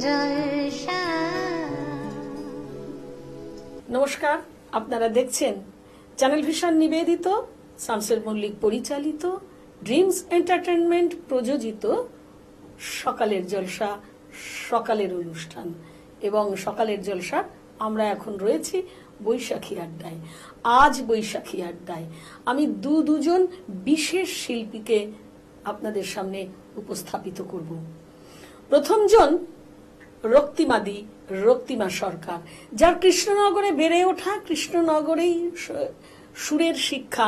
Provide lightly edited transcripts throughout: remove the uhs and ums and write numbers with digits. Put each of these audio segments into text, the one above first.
জলসা। নমস্কার, আপনারা দেখছেন চ্যানেল ভিশন নিবেদিত, শামসুল মল্লিক পরিচালিত, ড্রিমস এন্টারটেইনমেন্ট প্রযোজিত সকালের জলসা, সকালের অনুষ্ঠান। এবং সকালের জলসা আমরা এখন রয়েছি বৈশাখী আড্ডায়। আজ বৈশাখী আড্ডায় আমি দুজন বিশেষ শিল্পীকে আপনাদের সামনে উপস্থাপিত করব। প্রথমজন রক্তিমা সরকার, যার কৃষ্ণনগরে বেড়ে ওঠা, কৃষ্ণনগরেই সুরের শিক্ষা,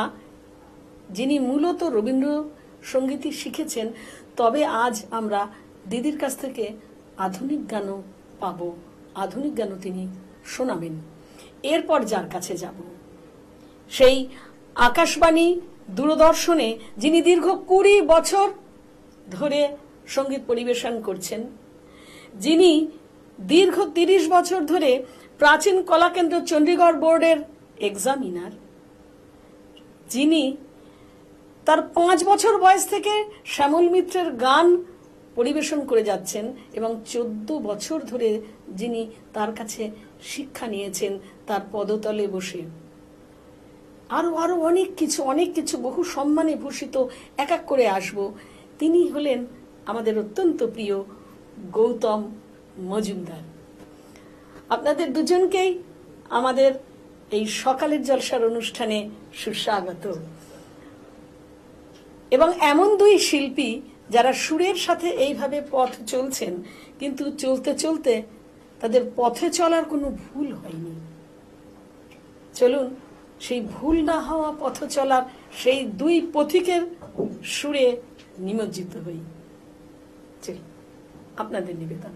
যিনি মূলত রবীন্দ্র সঙ্গীতই শিখেছেন। তবে আজ আমরা দিদির কাছ থেকে আধুনিক গানও পাবো, আধুনিক গানও তিনি শোনাবেন। এরপর যার কাছে যাব, সেই আকাশবাণী দূরদর্শনে যিনি দীর্ঘ 20 বছর ধরে সঙ্গীত পরিবেশন করছেন, যিনি দীর্ঘ 30 বছর ধরে প্রাচীন কলাকেন্দ্র চণ্ডীগড় বোর্ডের এক্সামিনার, যিনি তার 5 বছর বয়স থেকে শ্যামল মিত্রের গান পরিবেশন করে যাচ্ছেন এবং 14 বছর ধরে যিনি তার কাছে শিক্ষা নিয়েছেন তার পদতলে বসে। আরো অনেক কিছু বহু সম্মানে ভূষিত এক এক করে আসব। তিনি হলেন আমাদের অত্যন্ত প্রিয় গৌতম মজুমদার। আপনাদের দুজনকেই আমাদের এই সকালের জলসার অনুষ্ঠানে সুস্বাগত। এবং এমন দুই শিল্পী যারা সুরের সাথে এইভাবে পথ চলছেন, কিন্তু চলতে চলতে তাদের পথে চলার কোনো ভুল হয়নি। চলুন সেই ভুল না হওয়া পথ চলার সেই দুই পথিকের সুরে নিমজ্জিত হই। আপনাদের নিবেদন।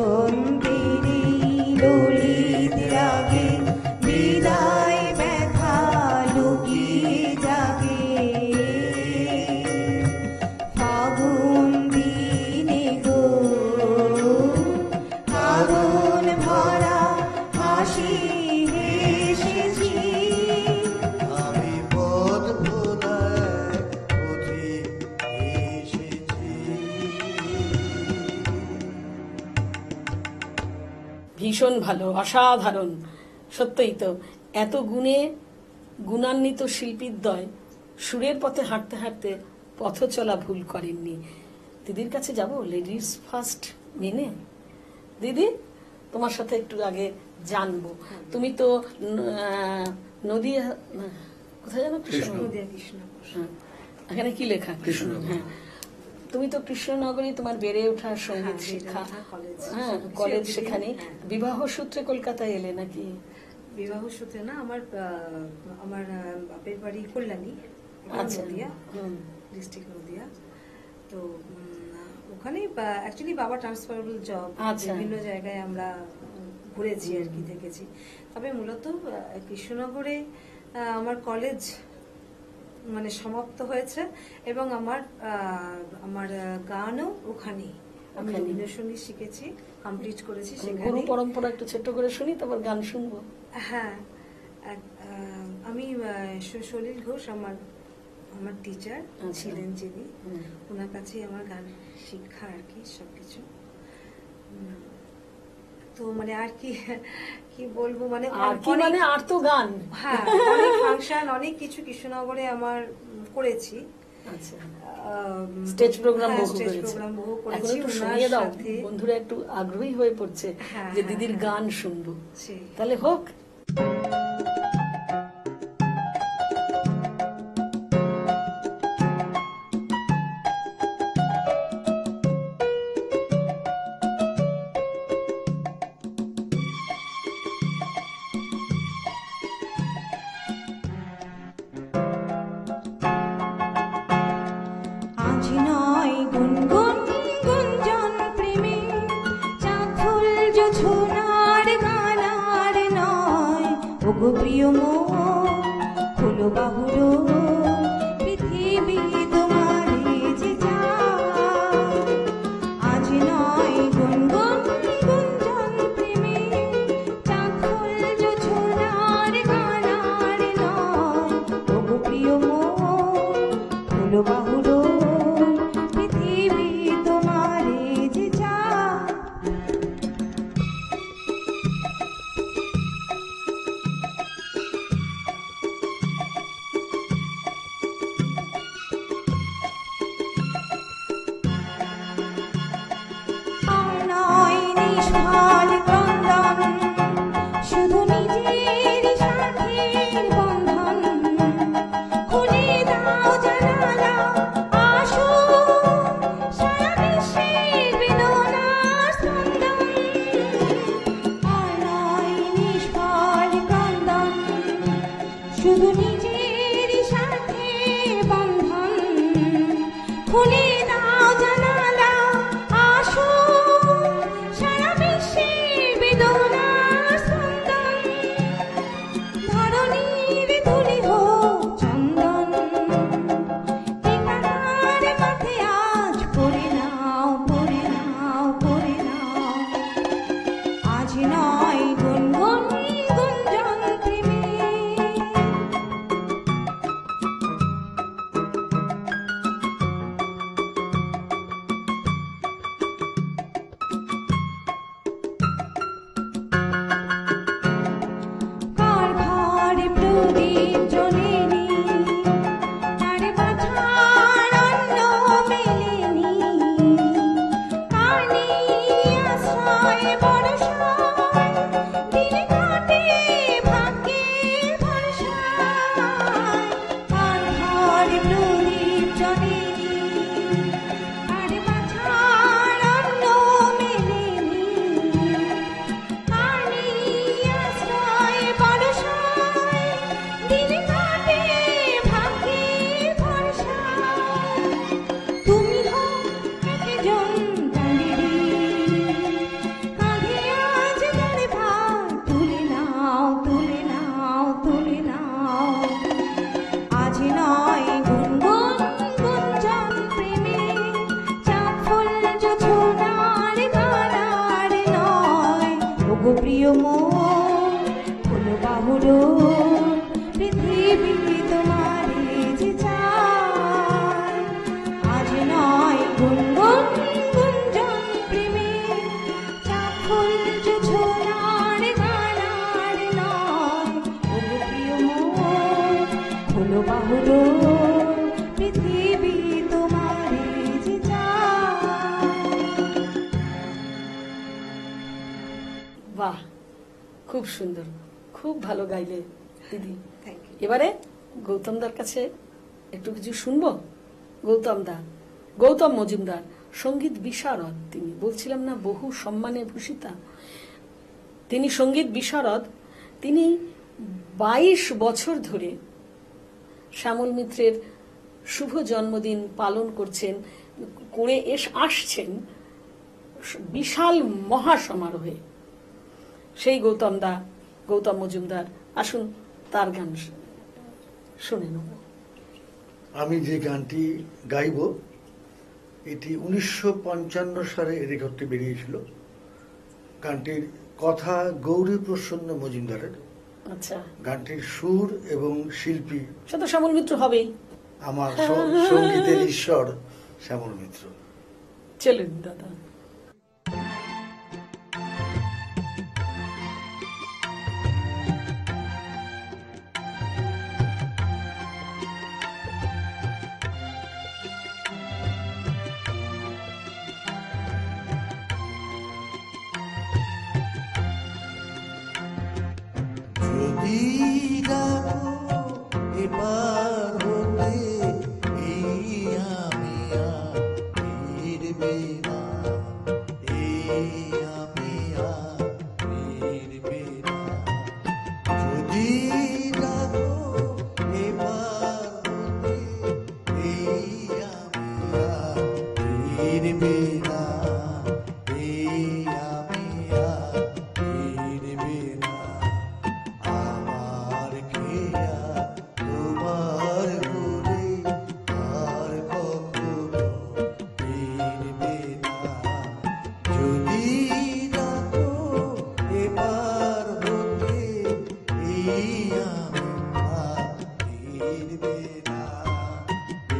বসন্তের ললিত রাগে বিদায় ব্যথা লুকিয়ে জাগে ফাগুন দিনে গো ফাগুন ভরা হাসি হেসেছি আমি পথ ভোলায় পথে এসেছি। ভীষণ ভালো, অসাধারণ। সত্যই তো, এত গুণান্বিত শিল্পীদ্বয় সুরের পথে হাঁটতে হাঁটতে পথ চলা ভুল করেননি। দিদির কাছে যাব লেডিস ফার্স্ট মেনে। দিদি, তোমার সাথে একটু আগে জানবো, তুমি তো নদিয়া, কোথায় জানো, নদিয়া কৃষ্ণনগর। হ্যাঁ, এখানে কি লেখা? কৃষ্ণনগর। হ্যাঁ, তুমি তো কৃষ্ণনগরে তোমার বেড়ে ওঠা, সঙ্গীত হ্যাঁ, শিক্ষা, বেড়ে ওঠা, কলেজ। হ্যাঁ সব কলেজ কিছু সেখানে। হ্যাঁ। বিবাহ সূত্রে কলকাতায় এলে নাকি? বিবাহ সূত্রে না, আমার বাপের বাড়ি কল্যাণী, আচ্ছা। নদিয়া হুম। ডিস্ট্রিক্ট নদিয়া। তো ওখানেই অ্যাকচুয়ালি বাবা ট্রান্সফারেবল জব, আচ্ছা। বিভিন্ন জায়গায় আমরা ঘুরেছি আর কি, দেখেছি। তবে মূলত কৃষ্ণনগরে আমার কলেজ মানে সমাপ্ত হয়েছে, এবং আমার গানও ওখানেই, আমি ওখানেই। রবীন্দ্রসঙ্গীত শিখেছি, কমপ্লিট করেছি গুরু সেখানে। পরম্পরা একটু ছোট্ট করে শুনি, তারপর গান শুনবো। হ্যাঁ, আমি সলিল ঘোষ আমার টিচার আচ্ছা। ছিলেন যিনি, হুম। ওনার কাছেই আমার গান শিক্ষা আর কি সবকিছু। তো মানে আর কি কি বলবো, মানে আর কি মানে, আর তো গান। হ্যাঁ, অনেক ফাংশন, অনেক কিছু কৃষ্ণনগরে আমার করেছি। আচ্ছা, স্টেজ প্রোগ্রাম হ্যাঁ, বহু স্টেজ করেছে। প্রোগ্রাম বহু এখন করেছি একটু ওনার শুনিয়ে দাও, সাথে। বন্ধুরা একটু আগ্রহী হয়ে পড়ছে হ্যাঁ, যে হ্যাঁ, দিদির হ্যাঁ। গান শুনবো। সেই। তাহলে হোক। আজ নয় গুনগুন গুঞ্জন প্রেমে চাঁদ ফুল জোছনার গানার নয়, ওগো প্রিয় মন খোলো বাহুরো, পৃথিবী তোমারে যে চায়। আজ নয় গুনগুন গুঞ্জন প্রেমে চাঁদ ফুল জোছনার গানার নয়, ওগো প্রিয় মন খোলো বাহুরো, পৃথিবী তোমারে যে চায়। আর নয় নিষ্ফল ক্রন্দন, শুধু নিজের স্বার্থের বন্ধন, খুলে দাও জানালা, আসো সারা বিশ্বের বেদনার স্পন্দন। আর নয় নিষ্ফল ক্রন্দন, শুধু নিজের স্বার্থের বন্ধন, খুলে দাও জানালা, আসো সারা বিশ্বের বেদনার স্পন্দন। ধরণীর ধুলি হোক চন্দন, ঠিকানার মাঠে আজ পড়ে নাও, পড়ে নাও, পড়ে নাও। আজ নয় গুনগুন গুঞ্জন প্রেমে। কার ঘরে প্রদীপ জ্বলেনি, তার বাছার অন্ন মেলেনি, কার নেই আশ্রয় ভরসায়, ওগো প্রিয় মন হলো বাহুডো পৃথিবী তোমারে যে চায় আজ নয় গুনগুন গুঞ্জন প্রেমে চাক্ষুল ছোনার গানার নয় ওগো প্রিয় মন হলো বাহুডো পৃথিবী তোমারে যে চায়। বাহ, খুব সুন্দর, খুব ভালো গাইলে দিদি। Thank you. এবারে গৌতমদার কাছে একটু কিছু শুনবো। গৌতম মজুমদার সঙ্গীত বিশারদ, তিনি বলছিলাম না বহু সম্মানে ভূষিতা, তিনি সঙ্গীত বিশারদ। তিনি 22 বছর ধরে শ্যামল মিত্রের শুভ জন্মদিন পালন করে আসছেন বিশাল মহাসমারোহে। সেই গৌতম মজুমদার, আসুন তার গান শুনে নেব। আমি যে গানটি গাইব এটি 1955 সালে রেকর্ডটি বেরিয়েছিল। গানটির কথা গৌরী প্রসন্ন মজুমদারের, আচ্ছা, গানটির সুর এবং শিল্পী সে তো শ্যামল মিত্র হবেই, আমার সঙ্গীতের ঈশ্বর শ্যামল মিত্র। চলুন দাদা। যদি ডাকো এবার হতে এই আমি আর ফিরবে না, এই আমি আর ফিরবে না। যদি ডাকো এবার হতে এই আমি আর ফিরবে না, এই আমি আর ফিরবে না। আমার খেয়া তোমার ঘুরে আর কখনো ফিরবে না। যদি ডাকো এবার হতে এই আমি আর ফিরবে না,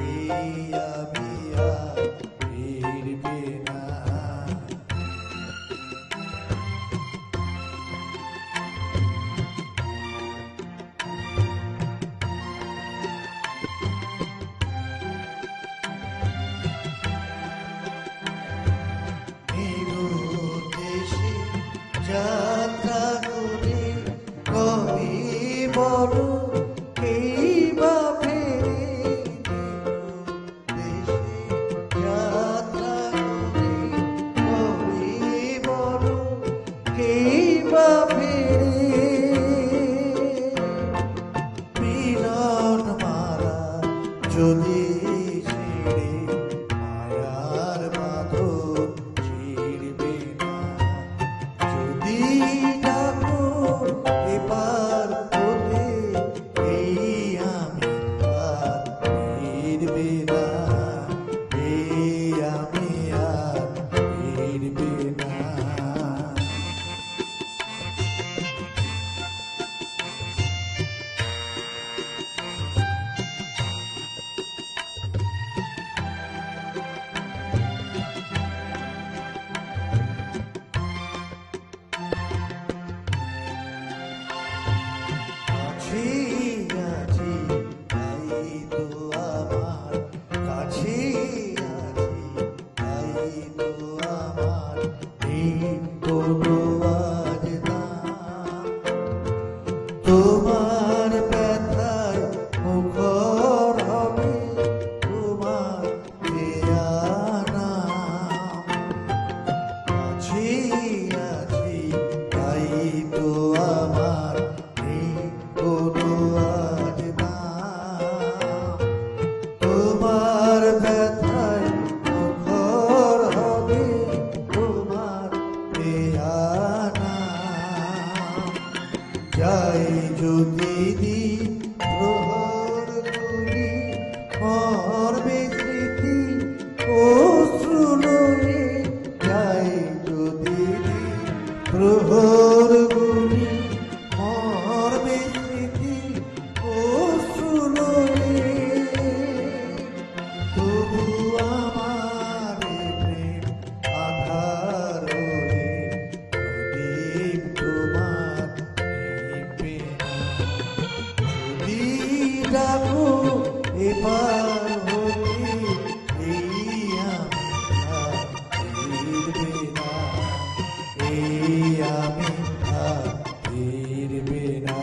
এই আমি আর ফিরবে না। দেশে যাত্রা করে কবি বড় এই বা ফেরে, দেশে যাত্রা করে কবি বড় এই বা ফেরে। মিলন মারা যদি ছিঁড়ে মায়ার বাঁধন ছিঁড়বে না। যদি ডাকো এবার হতে এই আমি আর ফিরবে না, এই আমি আর ফিরবে না। কাছে আছি তাই তো আমার, কাছে আছি তাই তো আমার, নেই কোনো আজ নাম। তোমার ব্যথায় মুখর হবে তোমার দেয়া নাম। কাছে আছি তাই তো আমার, নেই কোনো আজ নাম। তোমার ব্যথায় মুখর হবে তোমার দেয়া নাম। যাই যদি দিন প্রহর গুলি মরবে স্মৃতি অশ্রু লয়ে, যাই যদি দিন প্রহর আমি আর ফিরবে না,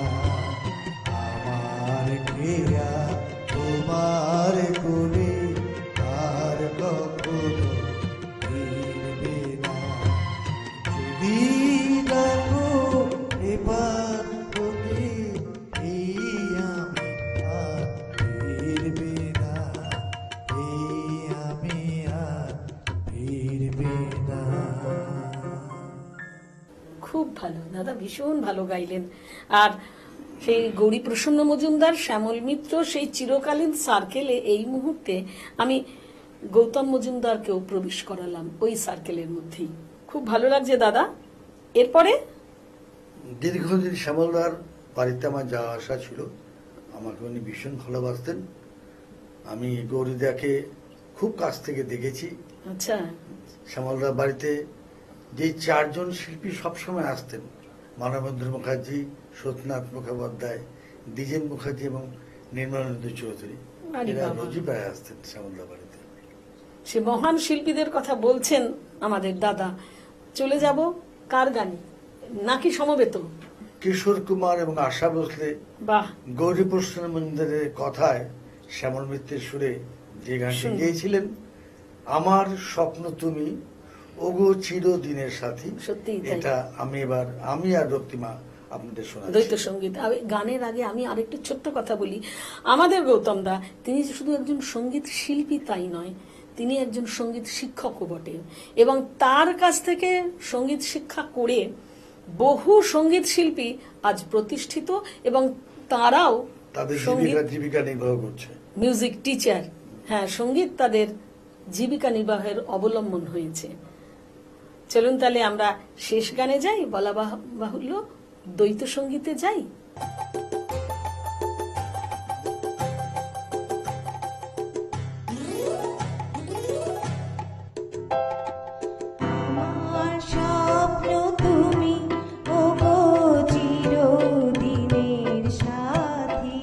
আমার ক্রিয়া তোমার কোলে আর কখনো ফিরবে না। যদি ডাকো এবার বলে এই আমি আর ফিরবে না, এই আমি আর ফিরবে না। খুব ভালো দাদা, ভীষণ ভালো গাইলেন। আর সেই গৌরী প্রসন্ন মজুমদার, শ্যামল মিত্র, সেই চিরকালীন সার্কেলে এই মুহূর্তে আমি গৌতম মজুমদারকেও প্রবেশ করালাম ওই সার্কেলের মধ্যেই। খুব ভালো লাগছে দাদা। এরপরে দীর্ঘদিন শ্যামলদার বাড়িতে আমার যাওয়া আসা ছিল, আমাকে উনি ভীষণ ভালোবাসতেন। আমি গৌরীদাকে খুব কাছ থেকে দেখেছি। আচ্ছা, শ্যামলদার বাড়িতে যে চারজন শিল্পী সবসময় আসতেন, মানবেন্দ্র মুখার্জি, সত্যনাথ মুখোপাধ্যায়, দ্বিজেন মুখার্জি এবং নির্মলানন্দ চৌধুরী, আরে এরা বাবা। রোজই প্রায় আসতেন শ্যামলদার বাড়িতে। সে মহান শিল্পীদের কথা বলছেন আমাদের দাদা। চলে যাব কার গানে, নাকি সমবেত? কিশোর কুমার এবং আশা ভোসলে বাহ, গৌরী প্রসন্ন মজুমদারের কথায় শ্যামল মিত্রের সুরে যে গানটি শুনুন। গেয়েছিলেন, আমার স্বপ্ন তুমি ওগো চিরদিনের সাথী। সত্যিই তাই। এটা আমি আর রক্তিমা আপনাদের শোনাচ্ছি। দ্বৈত সঙ্গীত। গানের আগে আমি আরেকটু ছোট্ট কথা বলি। আমাদের গৌতম দা, তিনি শুধু একজন সঙ্গীত শিল্পী তাই নয়, তিনি একজন সঙ্গীত শিক্ষকও বটে, এবং তার কাছ থেকে সঙ্গীত শিক্ষা করে বহু সঙ্গীত শিল্পী আজ প্রতিষ্ঠিত, এবং তারাও তাদের সঙ্গীত জীবিকা নির্বাহ করছে। Music teacher. হ্যাঁ, সঙ্গীত তাদের জীবিকা নির্বাহের অবলম্বন হয়েছে। চলুন তাহলে আমরা শেষ গানে যাই, বলা বাহুল্য দ্বৈত সঙ্গীতে যাই। আমার স্বপ্ন তুমি ওগো চিরদিনের সাথী,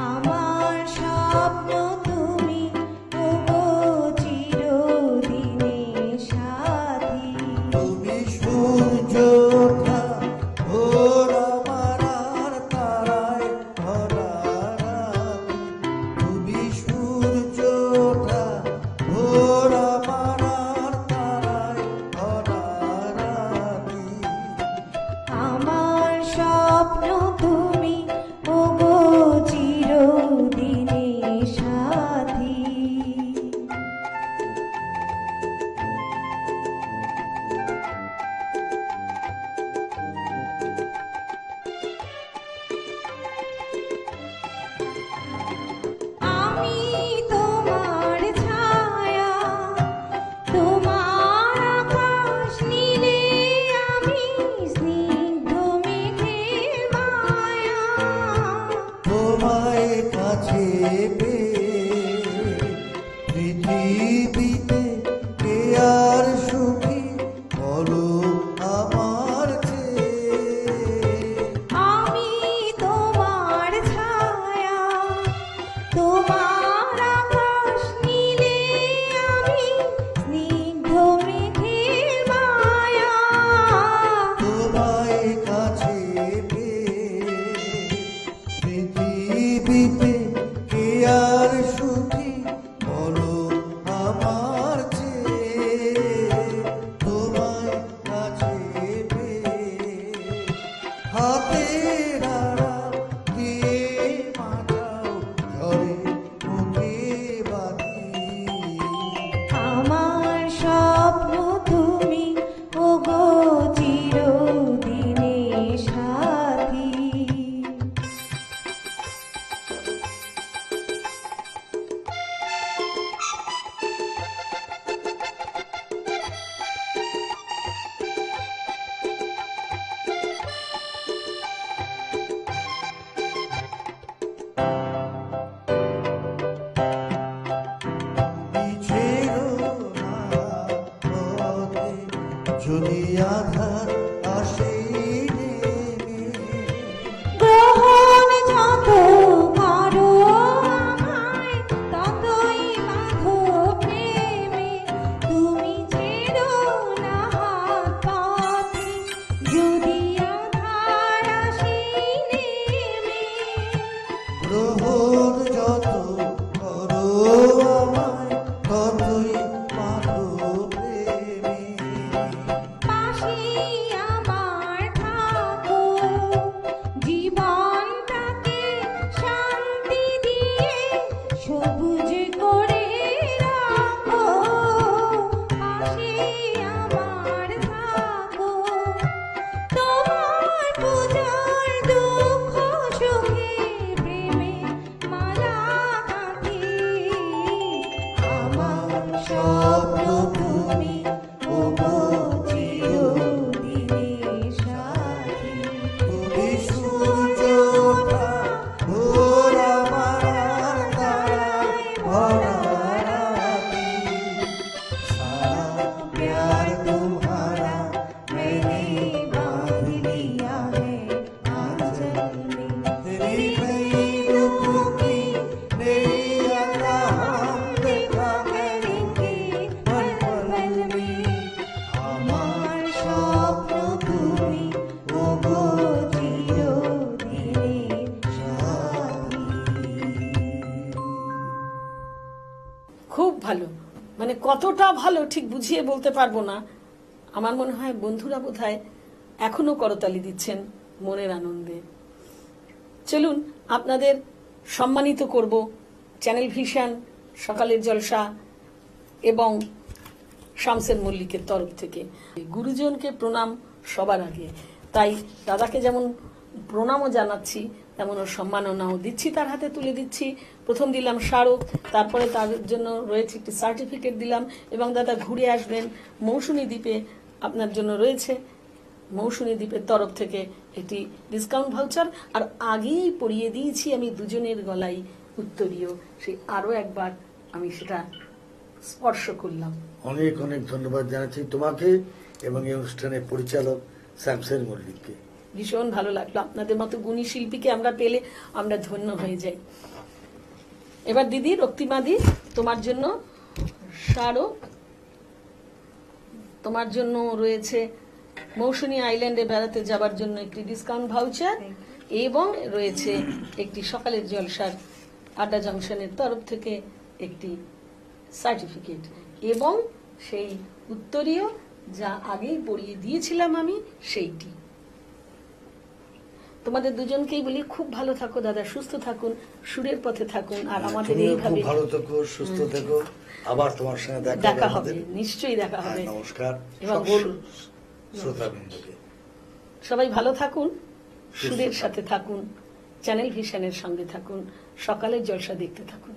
আমার স্বপ্ন তুমি ওগো চিরদিনের সাথী। তুমি সূর্য ওঠা ভোর আমার আর তারায় ভরা রাত। তুমি সূর্য ওঠা ভোর আমার আর তারায় ভরা রাত। আমার স্বপ্ন তুমি ওগো চিরদিনের সাথী। আমি তোমার ছায়া, তোমার আকাশ নীলে, আমি স্নিগ্ধ মেঘের মায়া। তোমায় কাছে পেয়ে পৃথিবীতে কে আর সুখী বলো আমার চেয়ে। আমি তোমার ছায়া, তোমার আকাশ নীলে, আমি স্নিগ্ধ মেঘের মায়া। তোমায় কাছে পেয়ে পৃথিবীতে কে আর সুখী বলো আমার চেয়ে। তোমায় কাছে পেয়ে হাতের আড়াল দিয়ে মাথাও ঝরে মুখে বাঁধি। আমার স্বপ্ন তুমি ওগো চিরদিনের সাথী। ছেড়ো না পথে যদি আধার আসে নেমে। গ্রহণ যত করো আমায়, ততই বাঁধো প্রেমে। তুমি ছেড়ো না হাত আমার থাকো, জীবনটাকে শান্তি দিয়ে সবুজ করে রাখো, পাশে আমার থাকো। তোমার পূজার দুঃখ সুখে প্রেমে মালা গাঁথি, আমার স্বপ্ন তুমি ওগো চিরদিনের সাথী। তুমি সূর্য ওঠা ভোর আমার তারায় ভরা রাতি, সারা प्यार तुम्हारा मैंने बांध लिया है आंचल में, तेरी नई रूपों की नैया का हम देखा करेंगे पल पल में, আমার স্বপ্ন তুমি ওগো চিরদিনের সাথী। খুব ভালো, মানে কতটা ভালো ঠিক বুঝিয়ে বলতে পারবো না। আমার মনে হয় বন্ধুরা বোধহয় এখনো করতালি দিচ্ছেন মনের আনন্দে। চলুন আপনাদের সম্মানিত করব চ্যানেল ভিশন, সকালের জলসা এবং শামসের মল্লিকের তরফ থেকে। গুরুজনকে প্রণাম সবার আগে, তাই দাদাকে যেমন প্রণামও জানাচ্ছি তেমন ওর সম্মাননাও দিচ্ছি, তার হাতে তুলে দিচ্ছি। প্রথম দিলাম স্মারক, তারপরে তার জন্য রয়েছে একটি সার্টিফিকেট দিলাম, এবং দাদা ঘুরে আসবেন মৌসুমী দ্বীপে, আপনার জন্য রয়েছে মৌসুমী দ্বীপের তরফ থেকে একটি ডিসকাউন্ট ভাউচার। আর আগেই পরিয়ে দিয়েছি আমি দুজনের গলায় উত্তরীয়, সেই আরো একবার আমি সেটা স্পর্শ করলাম। অনেক অনেক ধন্যবাদ জানাচ্ছি তোমাকে এবং এই অনুষ্ঠানের পরিচালক শামসের মল্লিককে। ভীষণ ভালো লাগলো, আপনাদের মতো গুণী শিল্পীকে আমরা পেলে আমরা ধন্য হয়ে যাই। এবার দিদি রক্তিমাদি, তোমার জন্য স্মারক, তোমার জন্য রয়েছে মৌসুমী আইল্যান্ডে বেড়াতে যাবার জন্য একটি ডিসকাউন্ট ভাউচার, এবং রয়েছে একটি সকালের জলসার আড্ডা জংশনের তরফ থেকে একটি সার্টিফিকেট, এবং সেই উত্তরীয় যা আগেই পড়িয়ে দিয়েছিলাম আমি সেইটি। তোমাদের দুজনকেই বলি খুব ভালো থাকো দাদা, সুস্থ থাকুন, সুরের পথে থাকুন, আর আমাদের তুমিও এইভাবে খুব ভালো থেকো, সুস্থ থেকো। আবার তোমার সঙ্গে দেখা হবে, আমাদের। নিশ্চয়ই দেখা হ্যাঁ, হবে। নমস্কার এবং সব বলুন শ্রোতাবৃন্দকে। সবাই ভালো থাকুন, সুরের সুস্থ সাথে থাকুন, চ্যানেল ভিশনের সঙ্গে থাকুন, সকালের জলসা দেখতে থাকুন।